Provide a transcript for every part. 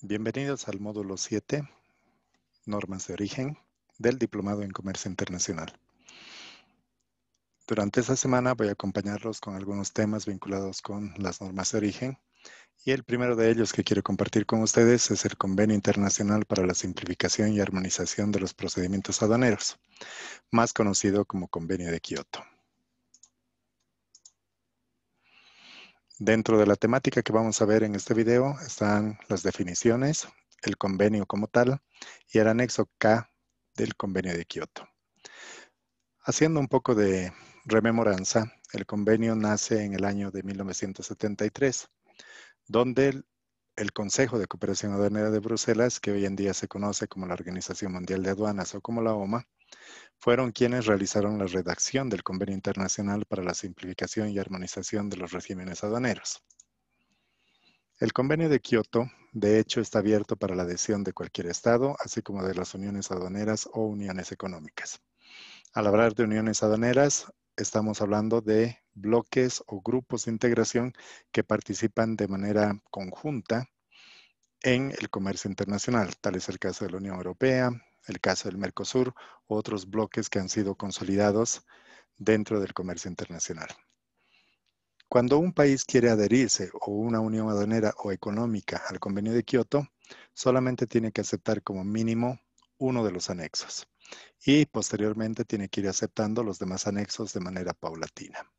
Bienvenidos al módulo 7, Normas de Origen, del Diplomado en Comercio Internacional. Durante esta semana voy a acompañarlos con algunos temas vinculados con las normas de origen y el primero de ellos que quiero compartir con ustedes es el Convenio Internacional para la Simplificación y Armonización de los Procedimientos Aduaneros, más conocido como Convenio de Kioto. Dentro de la temática que vamos a ver en este video están las definiciones, el convenio como tal y el anexo K del Convenio de Kioto. Haciendo un poco de rememoranza, el convenio nace en el año de 1973, donde el Consejo de Cooperación Aduanera de Bruselas, que hoy en día se conoce como la Organización Mundial de Aduanas o como la OMA, fueron quienes realizaron la redacción del Convenio Internacional para la Simplificación y Armonización de los Regímenes Aduaneros. El Convenio de Kioto, de hecho, está abierto para la adhesión de cualquier Estado, así como de las uniones aduaneras o uniones económicas. Al hablar de uniones aduaneras, estamos hablando de bloques o grupos de integración que participan de manera conjunta en el comercio internacional. Tal es el caso de la Unión Europea, el caso del Mercosur u otros bloques que han sido consolidados dentro del comercio internacional. Cuando un país quiere adherirse o una unión aduanera o económica al Convenio de Kioto, solamente tiene que aceptar como mínimo uno de los anexos y posteriormente tiene que ir aceptando los demás anexos de manera paulatina.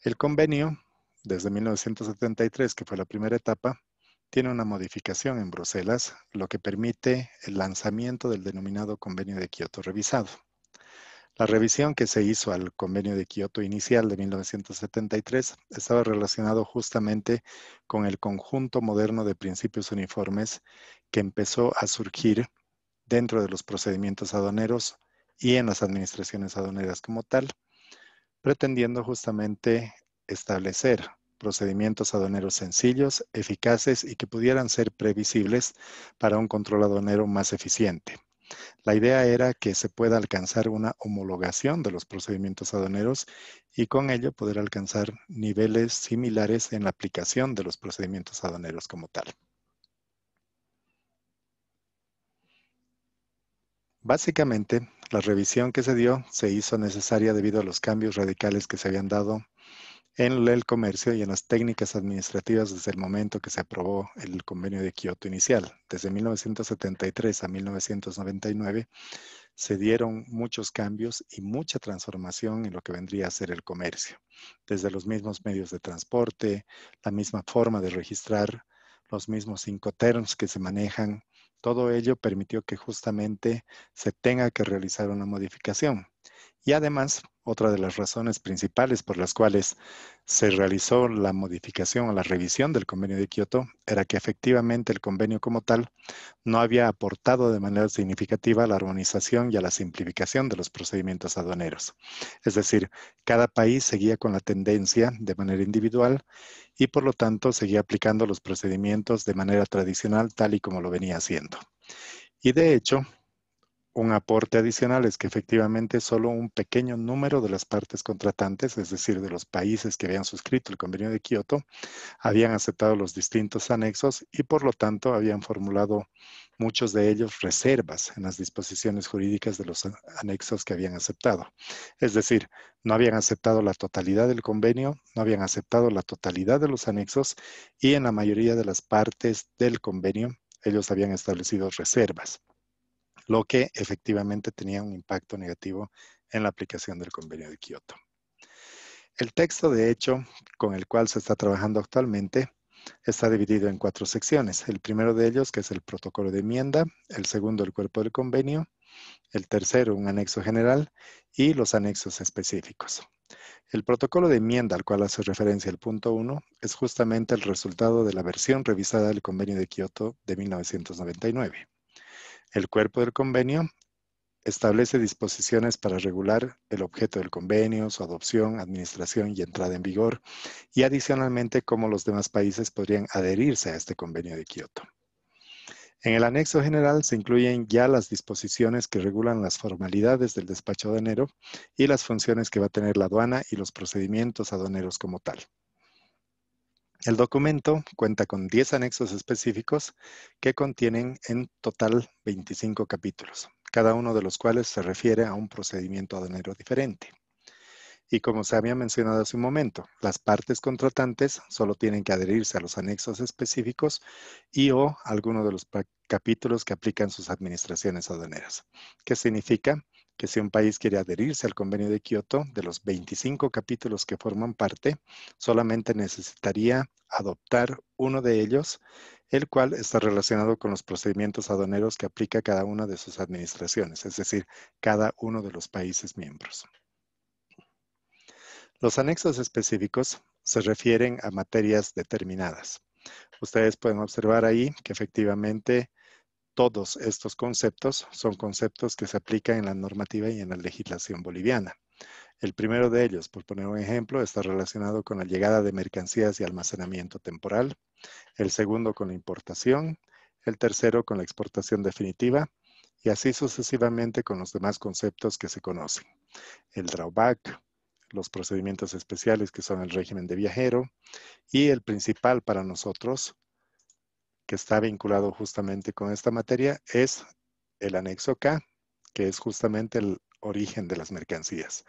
El convenio, desde 1973, que fue la primera etapa, tiene una modificación en Bruselas, lo que permite el lanzamiento del denominado Convenio de Kioto revisado. La revisión que se hizo al Convenio de Kioto inicial de 1973 estaba relacionado justamente con el conjunto moderno de principios uniformes que empezó a surgir dentro de los procedimientos aduaneros y en las administraciones aduaneras como tal, pretendiendo justamente establecer procedimientos aduaneros sencillos, eficaces y que pudieran ser previsibles para un control aduanero más eficiente. La idea era que se pueda alcanzar una homologación de los procedimientos aduaneros y con ello poder alcanzar niveles similares en la aplicación de los procedimientos aduaneros como tal. Básicamente, la revisión que se dio se hizo necesaria debido a los cambios radicales que se habían dado en el comercio y en las técnicas administrativas desde el momento que se aprobó el Convenio de Kioto inicial. Desde 1973 a 1999 se dieron muchos cambios y mucha transformación en lo que vendría a ser el comercio. Desde los mismos medios de transporte, la misma forma de registrar, los mismos Incoterms que se manejan, todo ello permitió que justamente se tenga que realizar una modificación. Y además, otra de las razones principales por las cuales se realizó la modificación o la revisión del Convenio de Kioto era que efectivamente el convenio como tal no había aportado de manera significativa a la armonización y a la simplificación de los procedimientos aduaneros. Es decir, cada país seguía con la tendencia de manera individual y por lo tanto seguía aplicando los procedimientos de manera tradicional tal y como lo venía haciendo. Y de hecho, un aporte adicional es que efectivamente solo un pequeño número de las partes contratantes, es decir, de los países que habían suscrito el Convenio de Kioto, habían aceptado los distintos anexos y por lo tanto habían formulado muchos de ellos reservas en las disposiciones jurídicas de los anexos que habían aceptado. Es decir, no habían aceptado la totalidad del convenio, no habían aceptado la totalidad de los anexos y en la mayoría de las partes del convenio ellos habían establecido reservas, lo que efectivamente tenía un impacto negativo en la aplicación del Convenio de Kioto. El texto, de hecho, con el cual se está trabajando actualmente, está dividido en 4 secciones. El primero de ellos, que es el protocolo de enmienda, el segundo, el cuerpo del convenio, el tercero, un anexo general y los anexos específicos. El protocolo de enmienda al cual hace referencia el punto 1 es justamente el resultado de la versión revisada del Convenio de Kioto de 1999. El cuerpo del convenio establece disposiciones para regular el objeto del convenio, su adopción, administración y entrada en vigor, y adicionalmente cómo los demás países podrían adherirse a este convenio de Kioto. En el anexo general se incluyen ya las disposiciones que regulan las formalidades del despacho aduanero y las funciones que va a tener la aduana y los procedimientos aduaneros como tal. El documento cuenta con 10 anexos específicos que contienen en total 25 capítulos, cada uno de los cuales se refiere a un procedimiento aduanero diferente. Y como se había mencionado hace un momento, las partes contratantes solo tienen que adherirse a los anexos específicos y o alguno de los capítulos que aplican sus administraciones aduaneras. ¿Qué significa? Que si un país quiere adherirse al convenio de Kioto, de los 25 capítulos que forman parte, solamente necesitaría adoptar uno de ellos, el cual está relacionado con los procedimientos aduaneros que aplica cada una de sus administraciones, es decir, cada uno de los países miembros. Los anexos específicos se refieren a materias determinadas. Ustedes pueden observar ahí que efectivamente todos estos conceptos son conceptos que se aplican en la normativa y en la legislación boliviana. El primero de ellos, por poner un ejemplo, está relacionado con la llegada de mercancías y almacenamiento temporal. El segundo con la importación. El tercero con la exportación definitiva. Y así sucesivamente con los demás conceptos que se conocen. El drawback, los procedimientos especiales que son el régimen de viajero y el principal para nosotros, que está vinculado justamente con esta materia, es el anexo K, que es justamente el origen de las mercancías,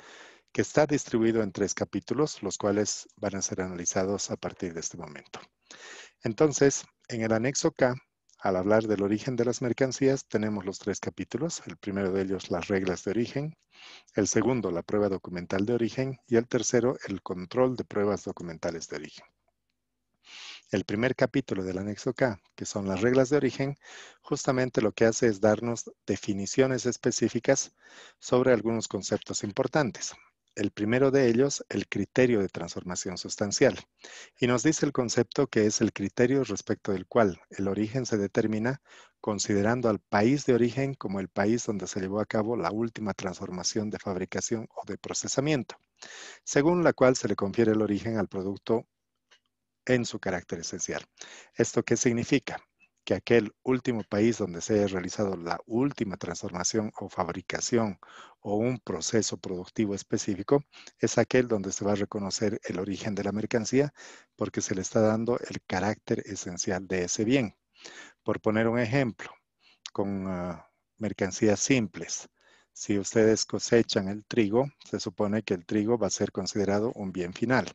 que está distribuido en 3 capítulos, los cuales van a ser analizados a partir de este momento. Entonces, en el anexo K, al hablar del origen de las mercancías, tenemos los 3 capítulos. El primero de ellos, las reglas de origen. El segundo, la prueba documental de origen. Y el tercero, el control de pruebas documentales de origen. El primer capítulo del anexo K, que son las reglas de origen, justamente lo que hace es darnos definiciones específicas sobre algunos conceptos importantes. El primero de ellos, el criterio de transformación sustancial. Y nos dice el concepto que es el criterio respecto del cual el origen se determina considerando al país de origen como el país donde se llevó a cabo la última transformación de fabricación o de procesamiento, según la cual se le confiere el origen al producto en su carácter esencial. ¿Esto qué significa? Que aquel último país donde se haya realizado la última transformación o fabricación o un proceso productivo específico es aquel donde se va a reconocer el origen de la mercancía porque se le está dando el carácter esencial de ese bien. Por poner un ejemplo, con mercancías simples. Si ustedes cosechan el trigo, se supone que el trigo va a ser considerado un bien final.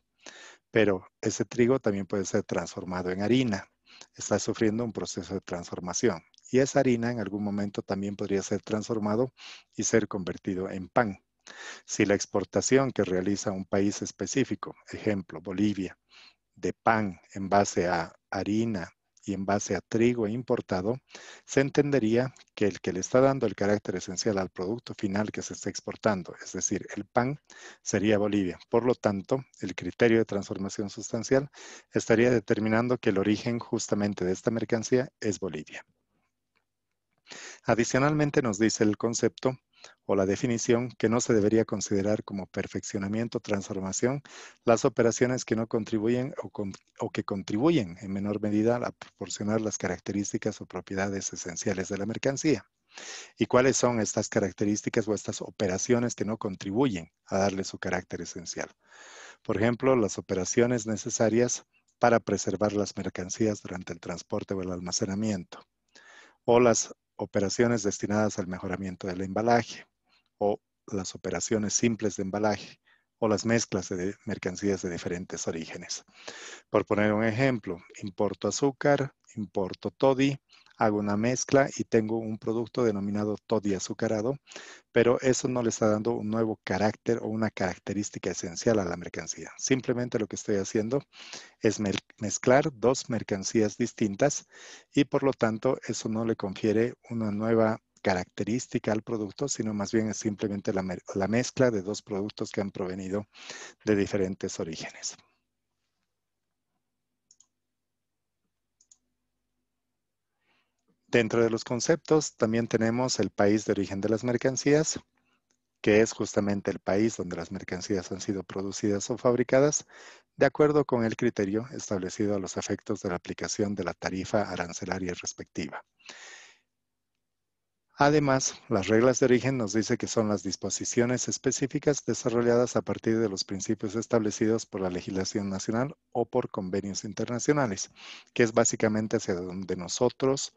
Pero ese trigo también puede ser transformado en harina. Está sufriendo un proceso de transformación. Y esa harina en algún momento también podría ser transformado y ser convertido en pan. Si la exportación que realiza un país específico, ejemplo Bolivia, de pan en base a harina y en base a trigo importado, se entendería que el que le está dando el carácter esencial al producto final que se está exportando, es decir, el pan, sería Bolivia. Por lo tanto, el criterio de transformación sustancial estaría determinando que el origen justamente de esta mercancía es Bolivia. Adicionalmente nos dice el concepto o la definición que no se debería considerar como perfeccionamiento o transformación las operaciones que no contribuyen o que contribuyen en menor medida a proporcionar las características o propiedades esenciales de la mercancía. ¿Y cuáles son estas características o estas operaciones que no contribuyen a darle su carácter esencial? Por ejemplo, las operaciones necesarias para preservar las mercancías durante el transporte o el almacenamiento, o las operaciones destinadas al mejoramiento del embalaje, o las operaciones simples de embalaje, o las mezclas de mercancías de diferentes orígenes. Por poner un ejemplo, importo azúcar, importo toddy, hago una mezcla y tengo un producto denominado toddy azucarado, pero eso no le está dando un nuevo carácter o una característica esencial a la mercancía. Simplemente lo que estoy haciendo es mezclar dos mercancías distintas y por lo tanto eso no le confiere una nueva característica al producto, sino más bien es simplemente la mezcla de dos productos que han provenido de diferentes orígenes. Dentro de los conceptos también tenemos el país de origen de las mercancías, que es justamente el país donde las mercancías han sido producidas o fabricadas, de acuerdo con el criterio establecido a los efectos de la aplicación de la tarifa arancelaria respectiva. Además, las reglas de origen nos dice que son las disposiciones específicas desarrolladas a partir de los principios establecidos por la legislación nacional o por convenios internacionales, que es básicamente hacia donde nosotros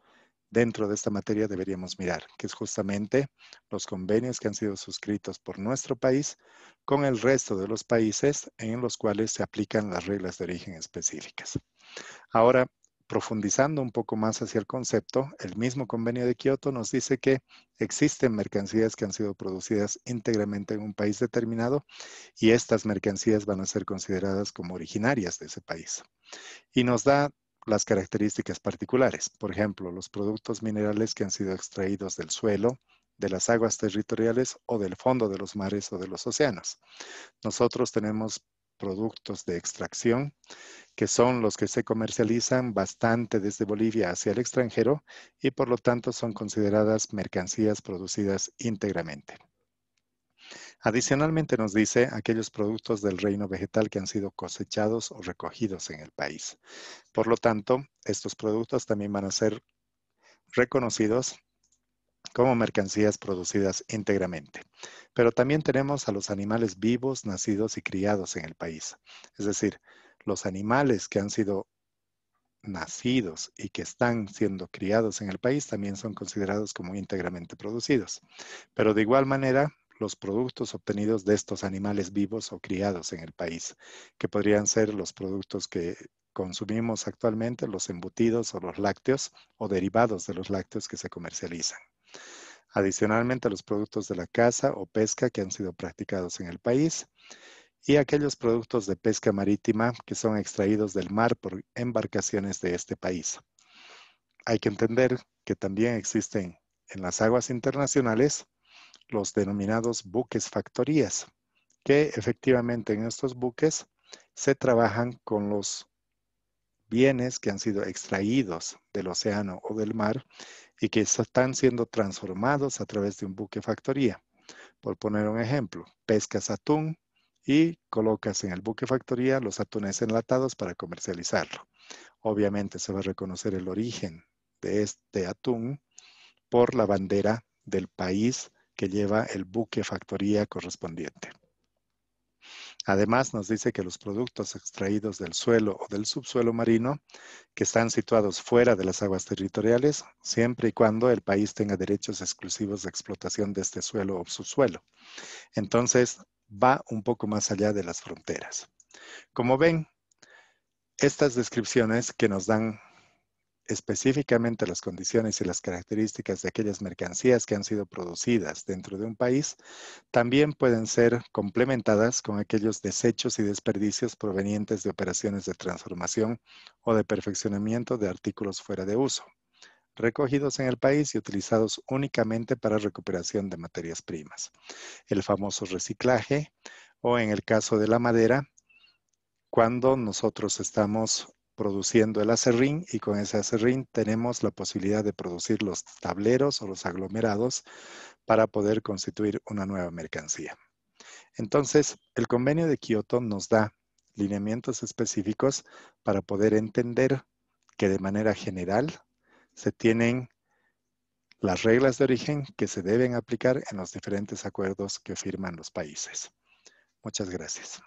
dentro de esta materia deberíamos mirar, que es justamente los convenios que han sido suscritos por nuestro país con el resto de los países en los cuales se aplican las reglas de origen específicas. Ahora, profundizando un poco más hacia el concepto, el mismo convenio de Kioto nos dice que existen mercancías que han sido producidas íntegramente en un país determinado y estas mercancías van a ser consideradas como originarias de ese país. Y nos da las características particulares, por ejemplo, los productos minerales que han sido extraídos del suelo, de las aguas territoriales o del fondo de los mares o de los océanos. Nosotros tenemos productos de extracción que son los que se comercializan bastante desde Bolivia hacia el extranjero y por lo tanto son consideradas mercancías producidas íntegramente. Adicionalmente nos dice aquellos productos del reino vegetal que han sido cosechados o recogidos en el país. Por lo tanto, estos productos también van a ser reconocidos como mercancías producidas íntegramente. Pero también tenemos a los animales vivos, nacidos y criados en el país. Es decir, los animales que han sido nacidos y que están siendo criados en el país también son considerados como íntegramente producidos. Pero de igual manera, los productos obtenidos de estos animales vivos o criados en el país, que podrían ser los productos que consumimos actualmente, los embutidos o los lácteos o derivados de los lácteos que se comercializan. Adicionalmente, los productos de la caza o pesca que han sido practicados en el país y aquellos productos de pesca marítima que son extraídos del mar por embarcaciones de este país. Hay que entender que también existen en las aguas internacionales los denominados buques factorías, que efectivamente en estos buques se trabajan con los bienes que han sido extraídos del océano o del mar y que están siendo transformados a través de un buque factoría. Por poner un ejemplo, pescas atún y colocas en el buque factoría los atunes enlatados para comercializarlo. Obviamente se va a reconocer el origen de este atún por la bandera del país que lleva el buque factoría correspondiente. Además, nos dice que los productos extraídos del suelo o del subsuelo marino que están situados fuera de las aguas territoriales, siempre y cuando el país tenga derechos exclusivos de explotación de este suelo o subsuelo. Entonces, va un poco más allá de las fronteras. Como ven, estas descripciones que nos dan específicamente las condiciones y las características de aquellas mercancías que han sido producidas dentro de un país, también pueden ser complementadas con aquellos desechos y desperdicios provenientes de operaciones de transformación o de perfeccionamiento de artículos fuera de uso, recogidos en el país y utilizados únicamente para recuperación de materias primas. El famoso reciclaje, o en el caso de la madera, cuando nosotros estamos produciendo el acerrín y con ese acerrín tenemos la posibilidad de producir los tableros o los aglomerados para poder constituir una nueva mercancía. Entonces, el convenio de Kioto nos da lineamientos específicos para poder entender que de manera general se tienen las reglas de origen que se deben aplicar en los diferentes acuerdos que firman los países. Muchas gracias.